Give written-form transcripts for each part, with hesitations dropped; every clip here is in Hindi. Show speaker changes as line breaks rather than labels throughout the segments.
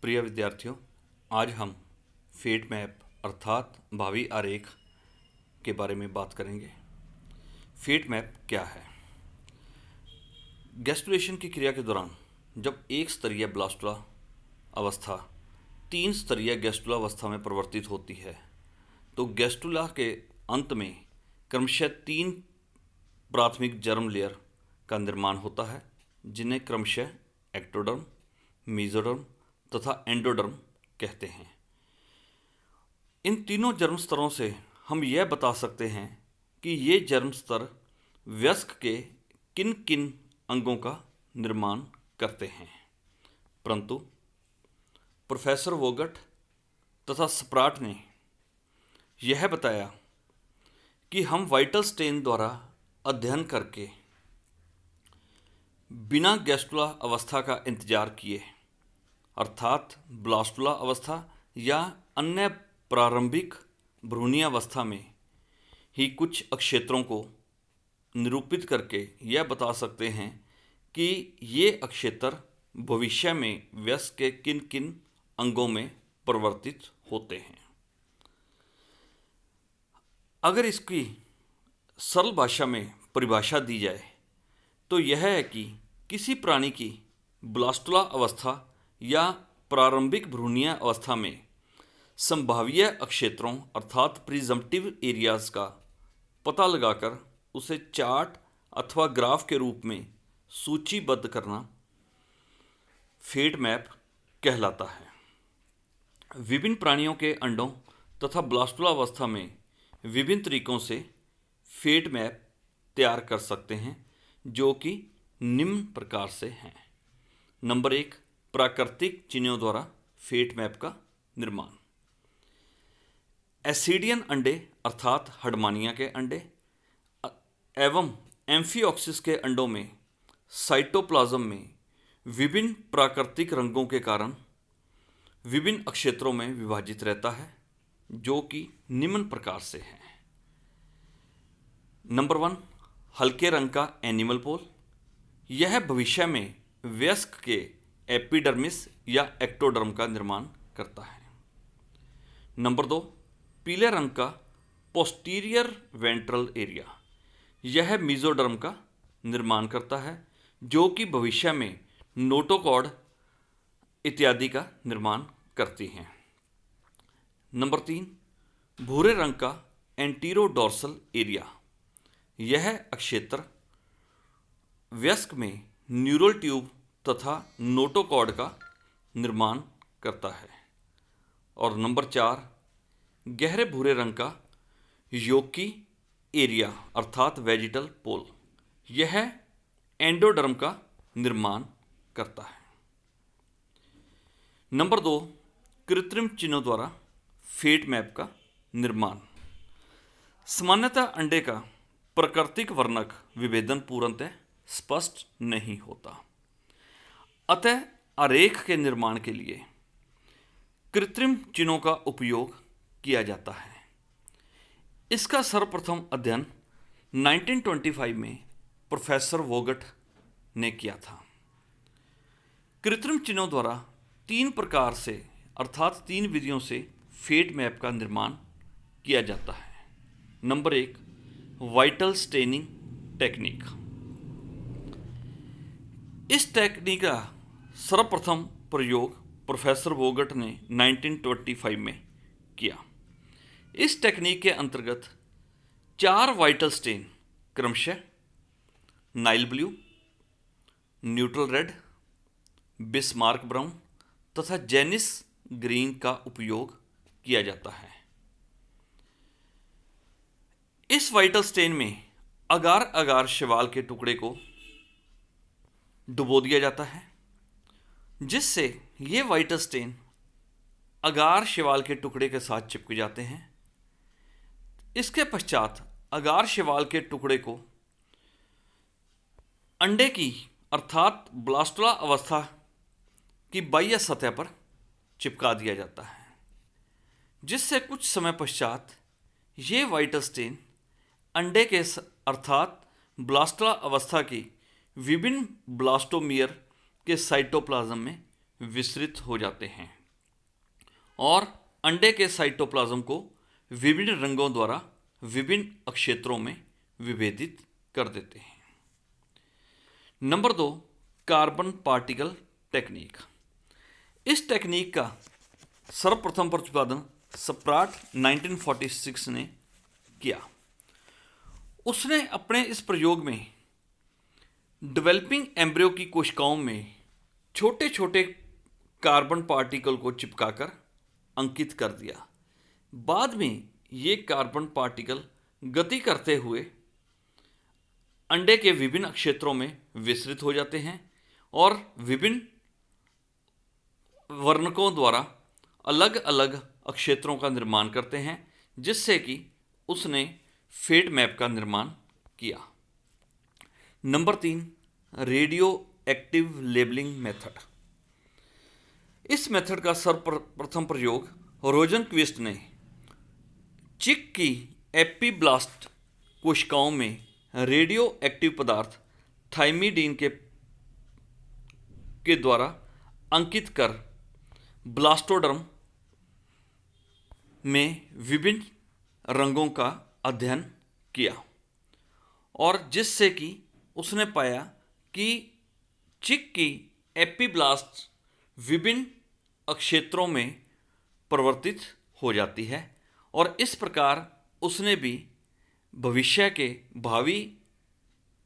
प्रिय विद्यार्थियों, आज हम फेट मैप अर्थात भावी आरेख के बारे में बात करेंगे। फेट मैप क्या है? गैस्टुलेशन की क्रिया के दौरान जब एक स्तरीय ब्लास्टुला अवस्था तीन स्तरीय गैस्टुला अवस्था में परिवर्तित होती है तो गैस्टुला के अंत में क्रमशः तीन प्राथमिक जर्म लेयर का निर्माण होता है, जिन्हें क्रमशः एक्टोडर्म, मेसोडर्म तथा एंडोडर्म कहते हैं। इन तीनों जर्म स्तरों से हम यह बता सकते हैं कि ये जर्म स्तर वयस्क के किन किन अंगों का निर्माण करते हैं। परंतु प्रोफेसर वोगट तथा स्प्राट ने यह बताया कि हम वाइटल स्टेन द्वारा अध्ययन करके बिना गैस्टुला अवस्था का इंतजार किए अर्थात ब्लास्टुला अवस्था या अन्य प्रारंभिक भ्रूणीय अवस्था में ही कुछ अक्षेत्रों को निरूपित करके यह बता सकते हैं कि ये अक्षेत्र भविष्य में वयस्क के किन किन अंगों में परिवर्तित होते हैं। अगर इसकी सरल भाषा में परिभाषा दी जाए तो यह है कि किसी प्राणी की ब्लास्टुला अवस्था या प्रारंभिक भ्रूणीय अवस्था में संभाव्य अक्षेत्रों अर्थात प्रिजम्पटिव एरियाज का पता लगाकर उसे चार्ट अथवा ग्राफ के रूप में सूचीबद्ध करना फेट मैप कहलाता है। विभिन्न प्राणियों के अंडों तथा ब्लास्टुला अवस्था में विभिन्न तरीकों से फेट मैप तैयार कर सकते हैं, जो कि निम्न प्रकार से हैं। नंबर 1, प्राकृतिक चिन्हों द्वारा फेट मैप का निर्माण। एसिडियन अंडे अर्थात हडमानिया के अंडे एवं एम्फिओक्सिस के अंडों में साइटोप्लाज्म में विभिन्न प्राकृतिक रंगों के कारण विभिन्न अक्षेत्रों में विभाजित रहता है, जो कि निम्न प्रकार से हैं। नंबर 1, हल्के रंग का एनिमल पोल। यह भविष्य में वयस्क के एपिडर्मिस या एक्टोडर्म का निर्माण करता है। नंबर 2, पीले रंग का पोस्टीरियर वेंट्रल एरिया। यह मेसोडर्म का निर्माण करता है, जो कि भविष्य में नोटोकॉर्ड इत्यादि का निर्माण करती हैं। नंबर 3, भूरे रंग का एंटीरोडोर्सल एरिया। यह अक्षेत्र वयस्क में न्यूरल ट्यूब तथा नोटोकॉर्ड का निर्माण करता है। और नंबर 4, गहरे भूरे रंग का योकी एरिया अर्थात वेजिटल पोल। यह एंडोडर्म का निर्माण करता है। नंबर 2, कृत्रिम चिन्हों द्वारा फेट मैप का निर्माण। सामान्यतः अंडे का प्राकृतिक वर्णक विभेदन पूर्णतः स्पष्ट नहीं होता, अतः आरेख के निर्माण के लिए कृत्रिम चिन्हों का उपयोग किया जाता है। इसका सर्वप्रथम अध्ययन 1925 में प्रोफेसर वोगट ने किया था। कृत्रिम चिन्हों द्वारा तीन प्रकार से अर्थात तीन विधियों से फेट मैप का निर्माण किया जाता है। Number 1, vital staining technique. इस टेक्निक का सर्वप्रथम प्रयोग प्रोफेसर वोगट ने 1925 में किया। इस टेक्निक के अंतर्गत 4 वाइटल स्टेन क्रमशः Nile blue, neutral red, Bismarck brown तथा जेनिस ग्रीन का उपयोग किया जाता है। इस वाइटल स्टेन में अगार अगार शैवाल के टुकड़े को डुबो दिया जाता है, जिससे ये वाइटल स्टेन अगार शैवाल के टुकड़े के साथ चिपक जाते हैं। इसके पश्चात अगार शैवाल के टुकड़े को अंडे की अर्थात ब्लास्टुला अवस्था की बाह्य सतह पर चिपका दिया जाता है, जिससे कुछ समय पश्चात ये वाइटल स्टेन अंडे के अर्थात ब्लास्टुला अवस्था की विभिन्न ब्लास्टोमियर के साइटोप्लाज्म में विस्तृत हो जाते हैं और अंडे के साइटोप्लाज्म को विभिन्न रंगों द्वारा विभिन्न क्षेत्रों में विभेदित कर देते हैं। Number 2, carbon particle technique. इस टेक्निक का सर्वप्रथम प्रतिपादन स्प्राट 1946 ने किया। उसने अपने इस प्रयोग में डेवलपिंग एम्ब्रियो की कोशिकाओं में छोटे छोटे कार्बन पार्टिकल को चिपकाकर अंकित कर दिया। बाद में ये कार्बन पार्टिकल गति करते हुए अंडे के विभिन्न क्षेत्रों में विस्तृत हो जाते हैं और विभिन्न वर्णकों द्वारा अलग अलग क्षेत्रों का निर्माण करते हैं, जिससे कि उसने फेट मैप का निर्माण किया। Number 3, radio active labelling method. इस मेथड का सर्वप्रथम प्रयोग रोजनक्विस्ट ने चिक की एपीब्लास्ट कोशिकाओं में रेडियो एक्टिव पदार्थ थाइमिडीन के द्वारा अंकित कर ब्लास्टोडर्म में विभिन्न रंगों का अध्ययन किया और जिससे कि उसने पाया कि चिक की एपीब्लास्ट विभिन्न क्षेत्रों में परिवर्तित हो जाती है और इस प्रकार उसने भी भविष्य के भावी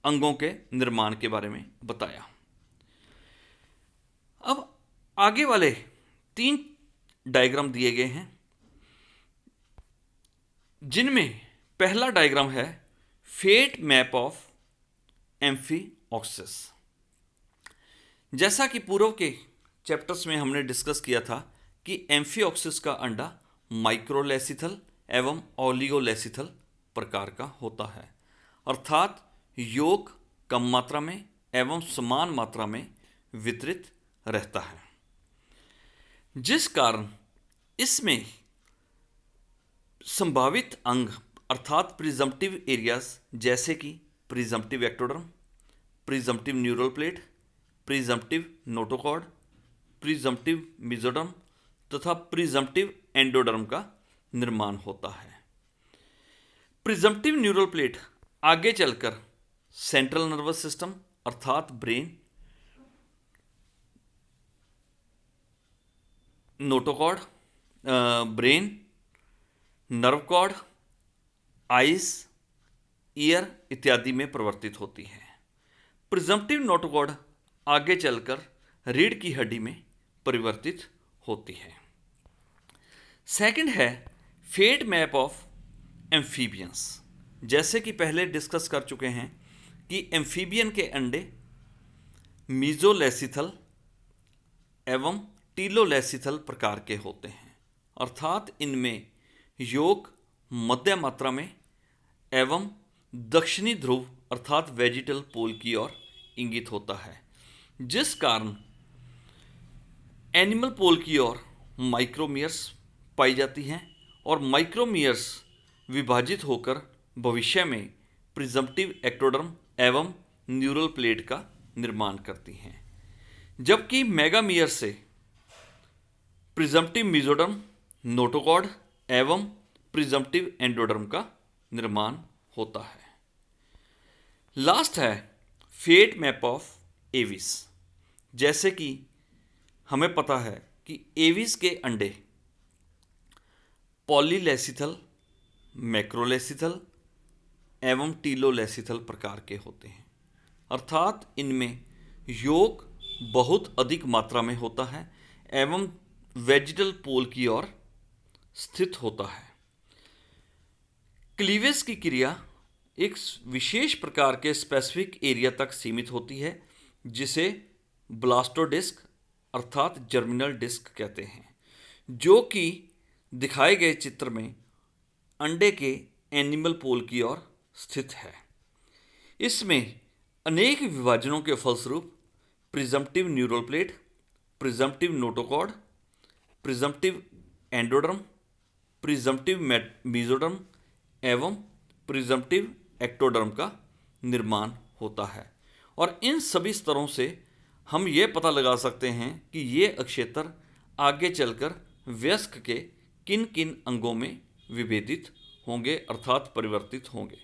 अंगों के निर्माण के बारे में बताया। अब आगे वाले 3 डायग्राम दिए गए हैं, जिनमें पहला डायग्राम है फेट मैप ऑफ एम्फीऑक्सिस। जैसा कि पूर्व के चैप्टर्स में हमने डिस्कस किया था कि एम्फीऑक्सिस का अंडा माइक्रोलेसिथल एवं ओलिगोलेसिथल प्रकार का होता है, अर्थात योग कम मात्रा में एवं समान मात्रा में वितरित रहता है, जिस कारण इसमें संभावित अंग अर्थात प्रिजम्पटिव एरियाज जैसे कि presumptive ectoderm, presumptive neural plate, presumptive notochord, presumptive mesoderm तथा प्रिजम्पटिव एंडोडर्म का निर्माण होता है। प्रिजम्पटिव न्यूरल प्लेट आगे चलकर सेंट्रल नर्वस सिस्टम अर्थात brain, notochord, brain, nerve cord, eyes, ear इत्यादि में परिवर्तित होती है। प्रिजम्पटिव नोटोकॉर्ड आगे चलकर रीढ़ की हड्डी में परिवर्तित होती है। सेकंड है फेट मैप ऑफ एम्फीबियंस। जैसे कि पहले डिस्कस कर चुके हैं कि एम्फीबियन के अंडे मीजोलेसिथल एवं टीलोलेसिथल प्रकार के होते हैं, अर्थात इनमें योग मध्य मात्रा में एवं दक्षिणी ध्रुव अर्थात वेजिटल पोल की ओर इंगित होता है, जिस कारण एनिमल पोल की ओर माइक्रोमियर्स पाई जाती हैं और माइक्रोमियर्स विभाजित होकर भविष्य में प्रिजम्पटिव एक्टोडर्म एवं न्यूरल प्लेट का निर्माण करती हैं, जबकि मेगामियर से प्रिजम्पटिव मेसोडर्म, नोटोकॉर्ड एवं प्रिजम्पटिव एंडोडर्म का निर्माण होता है। लास्ट है फेट मैप ऑफ एविस। जैसे कि हमें पता है कि एविस के अंडे पॉलीलेसिथल, मैक्रोलेसिथल एवं टीलोलेसिथल प्रकार के होते हैं, अर्थात इनमें योग बहुत अधिक मात्रा में होता है एवं वेजिटल पोल की ओर स्थित होता है। क्लीवेज की क्रिया एक विशेष प्रकार के स्पेसिफिक एरिया तक सीमित होती है, जिसे ब्लास्टोडिस्क अर्थात जर्मिनल डिस्क कहते हैं, जो कि दिखाए गए चित्र में अंडे के एनिमल पोल की ओर स्थित है। इसमें अनेक विभाजनों के फलस्वरूप presumptive neural plate, presumptive notochord, presumptive endoderm, presumptive mesoderm एवं प्रिजम्पटिव एक्टोडर्म का निर्माण होता है और इन सभी स्तरों से हम ये पता लगा सकते हैं कि ये अक्षेत्र आगे चलकर वयस्क के किन किन अंगों में विभेदित होंगे अर्थात परिवर्तित होंगे।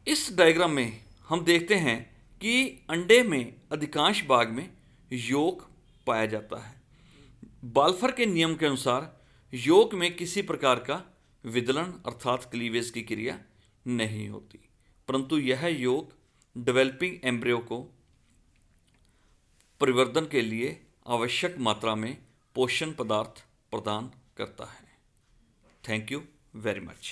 इस डायग्राम में हम देखते हैं कि अंडे में अधिकांश भाग में यॉक पाया जाता है। बाल्फर के नियम के अनुसार यॉक में किसी प्रकार का विदलन अर्थात क्लीवेज की क्रिया नहीं होती, परंतु यह यॉक डेवलपिंग एम्ब्रियो को परिवर्धन के लिए आवश्यक मात्रा में पोषण पदार्थ प्रदान करता है। Thank you very much.